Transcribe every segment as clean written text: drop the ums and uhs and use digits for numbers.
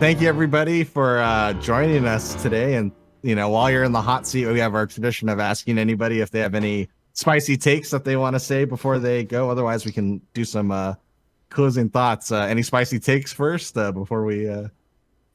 thank you everybody for joining us today. And while you're in the hot seat, we have our tradition of asking anybody if they have any spicy takes that they want to say before they go. Otherwise, we can do some closing thoughts. Any spicy takes first before we?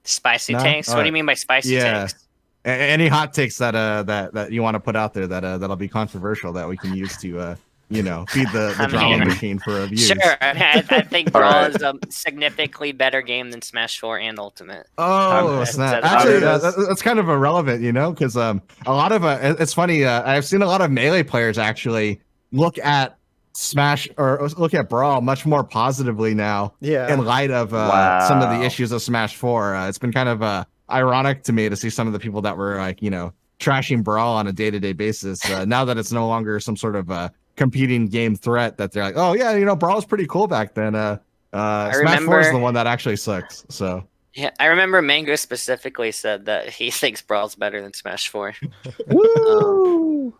Spicy takes. What do you mean by spicy takes? Any hot takes that you want to put out there that'll be controversial that we can use to feed the drama machine for reviews. Sure. I think Brawl is a significantly better game than Smash 4 and Ultimate. Oh, snap. Actually, that's kind of irrelevant, because a lot of it's funny. I've seen a lot of Melee players actually look at Smash or look at Brawl much more positively now. Yeah. In light of some of the issues of Smash 4, it's been kind of ironic to me to see some of the people that were like trashing Brawl on a day-to-day basis. Now that it's no longer some sort of competing game threat, that they're like, oh yeah, Brawl was pretty cool back then. Smash 4 is the one that actually sucks. So yeah, I remember Mango specifically said that he thinks Brawl's better than Smash 4. Woo!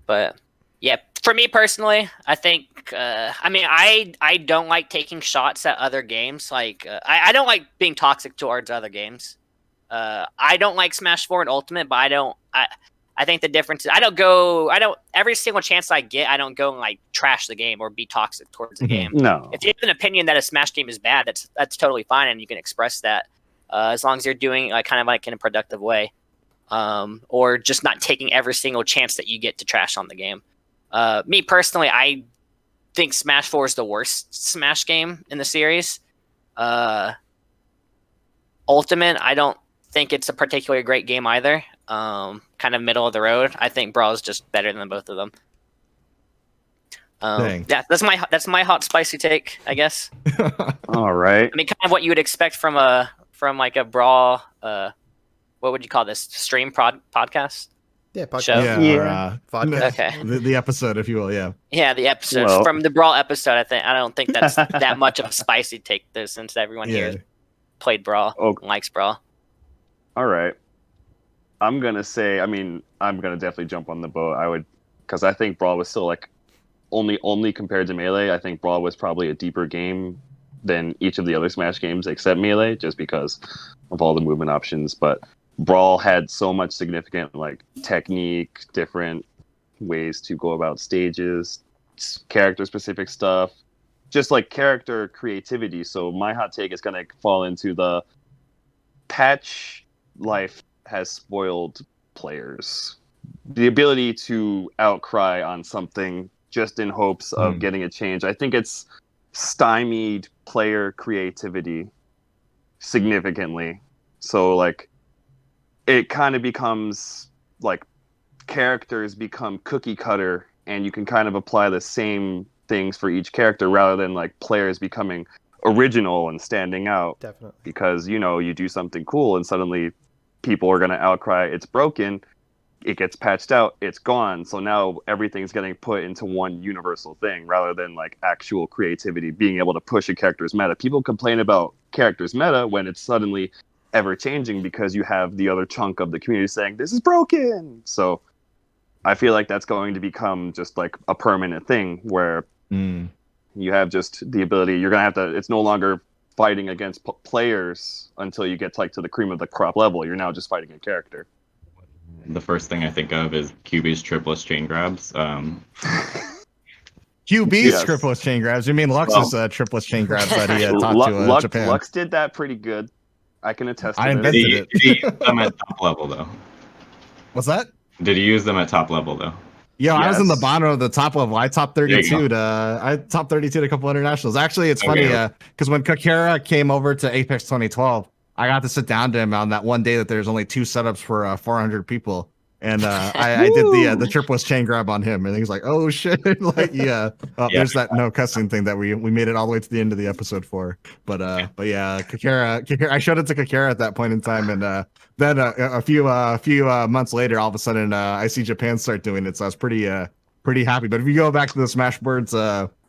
But yeah, for me personally, I think I don't like taking shots at other games. Like I don't like being toxic towards other games. I don't like Smash 4 and Ultimate, but I think the difference is I don't every single chance I get, I don't go and like trash the game or be toxic towards the game. No. If you have an opinion that a Smash game is bad, that's totally fine, and you can express that as long as you're doing it kind of like in a productive way, or just not taking every single chance that you get to trash on the game. Me personally, I think Smash 4 is the worst Smash game in the series. Ultimate, I don't think it's a particularly great game either. Kind of middle of the road. I think Brawl is just better than both of them. Yeah, that's my hot spicy take, I guess. All right. I mean, kind of what you would expect from like a Brawl. What would you call this? Stream podcast? Yeah, podcast. Show? Yeah. Podcast. Okay. The episode, if you will. Yeah. Yeah, the episode from the Brawl episode. I don't think that's that much of a spicy take, though, since everyone here played Brawl, likes Brawl. All right. I'm going to say, I'm going to definitely jump on the boat. Because I think Brawl was still like only compared to Melee. I think Brawl was probably a deeper game than each of the other Smash games except Melee, just because of all the movement options. But Brawl had so much significant like technique, different ways to go about stages, character specific stuff, just like character creativity. So my hot take is going to fall into the patch life has spoiled players. The ability to outcry on something just in hopes of getting a change. I think it's stymied player creativity significantly. So like it kind of becomes like characters become cookie cutter, and you can kind of apply the same things for each character rather than like players becoming original and standing out. Definitely. Because you do something cool and suddenly people are going to outcry it's broken, it gets patched out, it's gone. So now everything's getting put into one universal thing rather than like actual creativity, being able to push a character's meta. People complain about characters' meta when it's suddenly ever changing because you have the other chunk of the community saying this is broken. So I feel like that's going to become just like a permanent thing where you have just the ability, you're going to have to, it's no longer fighting against players until you get to the cream of the crop level. You're now just fighting a character. The first thing I think of is QB's tripless chain grabs. QB's tripless chain grabs? You mean Lux's tripless chain grabs that he taught to Japan? Lux did that pretty good. I can attest to I this. invented it. Did he use them at top level, though? What's that? Did he use them at top level, though? Yo, Yes. I was in the bottom of the top level. I top 32 to a couple internationals. Actually, it's funny because when Kakera came over to Apex 2012, I got to sit down to him on that one day that there's only 2 setups for 400 people. And I did the tripless chain grab on him, and he's like, "Oh shit!" Like, there's that no cussing thing that we made it all the way to the end of the episode for. But yeah, Kakera, I showed it to Kakera at that point in time, and then a few months later, all of a sudden, I see Japan start doing it, so I was pretty happy. But if you go back to the Smashboards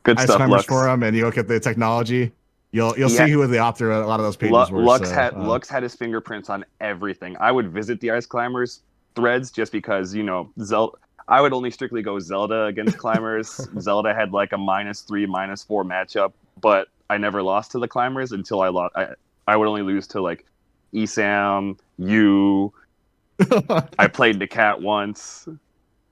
Good Ice stuff, Climbers Lux. forum and you look at the technology, you'll see who the author of a lot of those pages were. Lux So, had his fingerprints on everything. I would visit the Ice Climbers threads just because Zelda. I would only strictly go Zelda against climbers. Zelda had like a -3, -4 matchup, but I never lost to the climbers until I lost. I would only lose to like Esam, you. I played the cat once.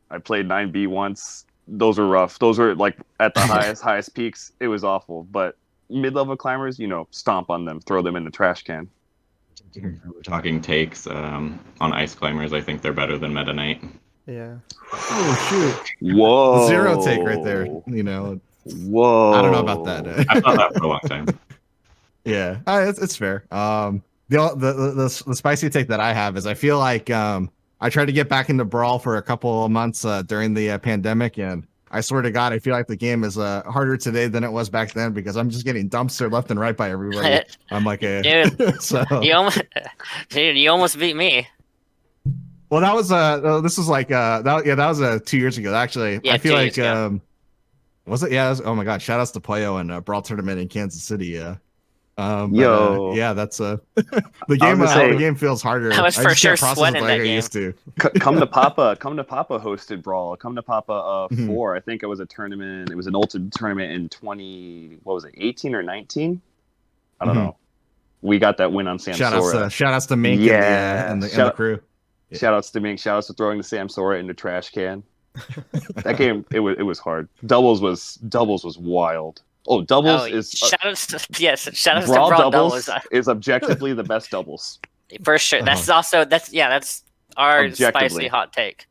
I played 9B once. Those were rough. Those were like at the highest peaks. It was awful. But mid-level climbers, stomp on them, throw them in the trash can. We're talking takes on ice climbers. I think they're better than Meta Knight. Yeah. Oh shoot! Whoa! Zero take right there. Whoa! I don't know about that. I've thought that for a long time. Yeah, it's fair. The spicy take that I have is I feel like I tried to get back into Brawl for a couple of months during the pandemic, and I swear to God, I feel like the game is harder today than it was back then because I'm just getting dumpster left and right by everybody. I'm like, dude, so you almost beat me. well, that was this was like that was 2 years ago actually. Yeah, I feel 2 like years ago. was it? Yeah, it was, oh my God! Shout outs to Poyo and Brawl tournament in Kansas City. Yeah. Yo. Yeah, that's the game. The game feels harder. I was for sure sweating that I game. used to. Come to Papa hosted Brawl. Come to Papa 4. Mhm. I think it was a tournament. It was an ultimate tournament in 18 or 19? I don't Mhm. know. We got that win on Samsora. Shout outs to Mink and the crew. Shout outs to Mink. Shout outs to throwing the Samsora in the trash can. That game, it was hard. Doubles was wild. Oh, doubles is shout outs to Brawl Brawl doubles doubles. is objectively the best doubles. For sure. That's also that's our Objectively. spicy hot take.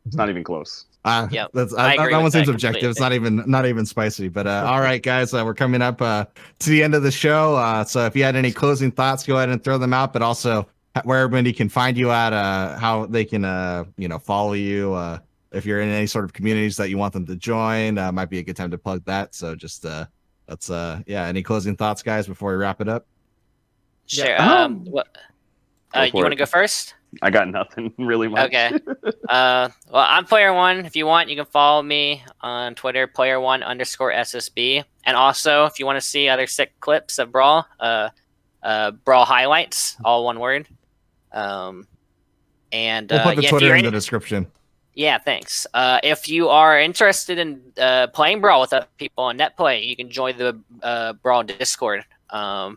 It's not even close. Yep, That I agree one with seems that objective. It's completely. not even spicy. But all right, guys, we're coming up to the end of the show. So if you had any closing thoughts, go ahead and throw them out. But also where everybody can find you at, how they can follow you. If you're in any sort of communities that you want them to join, might be a good time to plug that. So just let's any closing thoughts, guys, before we wrap it up? Sure. Yeah. You for want to it. go first? I got nothing really much. Okay. Well, I'm Player One. If you want, you can follow me on Twitter, player1_SSB. And also, if you want to see other sick clips of Brawl, Brawl highlights, all one word. And We'll put the if Twitter you're in the description. Yeah, thanks. If you are interested in playing Brawl with other people on NetPlay, you can join the Brawl Discord. I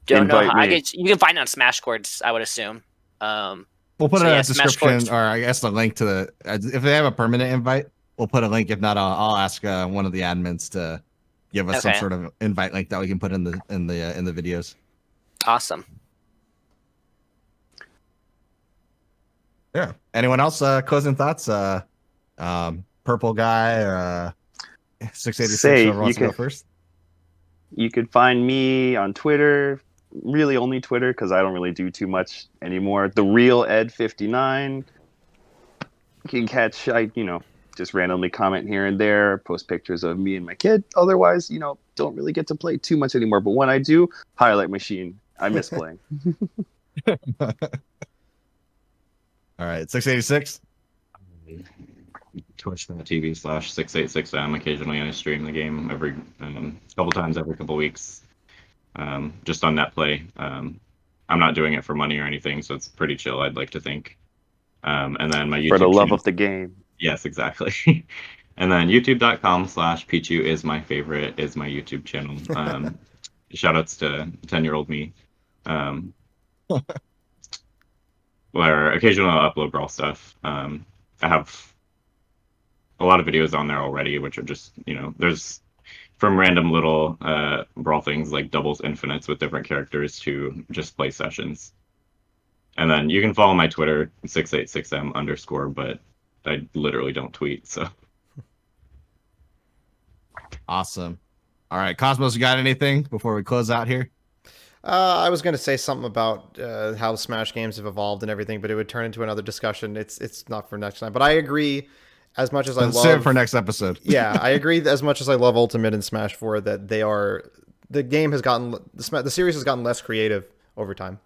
don't know Invite how me. you can find it on Smashboards, I would assume. We'll put So, a yeah, description, Smashboards. or I guess the link to the. If they have a permanent invite, we'll put a link. If not, I'll ask one of the admins to give us some Okay. sort of invite link that we can put in the videos. Awesome. Yeah. Anyone else? Closing thoughts? Purple guy or 686. Say, Whoever wants you to go could- first. You could find me on Twitter, really only Twitter because I don't really do too much anymore. The real Ed59. You can catch, just randomly comment here and there, post pictures of me and my kid. Otherwise, don't really get to play too much anymore. But when I do, highlight machine. I miss playing. All right, 686. Twitch.tv/686M. Occasionally I stream the game every couple times every couple weeks, just on NetPlay. I'm not doing it for money or anything, so it's pretty chill, I'd like to think. And then my YouTube For the love channel- of the game. Yes, exactly. And then youtube.com/Pichu is my favorite, is my YouTube channel. Shout outs to 10-year-old me. Where occasionally I'll upload Brawl stuff. I have a lot of videos on there already, which are just, there's from random little Brawl things like doubles infinites with different characters to just play sessions. And then you can follow my Twitter, 686M_, but I literally don't tweet, so. Awesome. All right, Cosmos, you got anything before we close out here? I was going to say something about how Smash games have evolved and everything, but it would turn into another discussion. It's not for next time. But I agree, as much as I Let's save love it for next episode. yeah, I agree. As much as I love Ultimate and Smash 4, that the game has gotten the series has gotten less creative over time.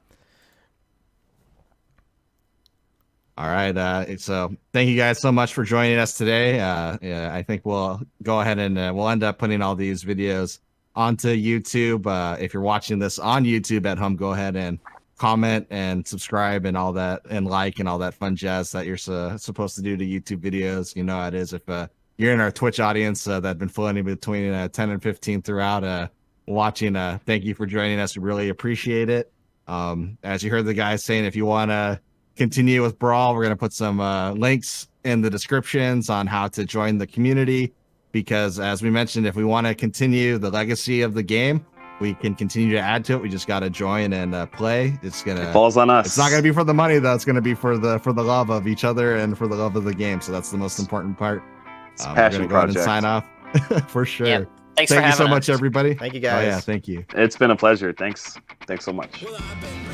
All right. So thank you guys so much for joining us today. Yeah, I think we'll go ahead and we'll end up putting all these videos onto YouTube. If you're watching this on YouTube at home, go ahead and comment and subscribe and all that, and like and all that fun jazz that you're supposed to do to YouTube videos. You know how it is. If you're in our Twitch audience that've been floating between 10 and 15 throughout, watching. Thank you for joining us. We really appreciate it. As you heard the guys saying, if you want to continue with Brawl, we're going to put some links in the descriptions on how to join the community, because as we mentioned, if we want to continue the legacy of the game, we can continue to add to it. We just got to join and play. It falls on us. It's not going to be for the money though. It's going to be for the love of each other and for the love of the game. So that's the most important part. It's a We're passion going to go ahead and project. sign off for sure. Yep. Thanks Thank for you having so much, us. everybody. Thank you, guys. Oh, yeah, thank you. It's been a pleasure. Thanks so much. Well, I've been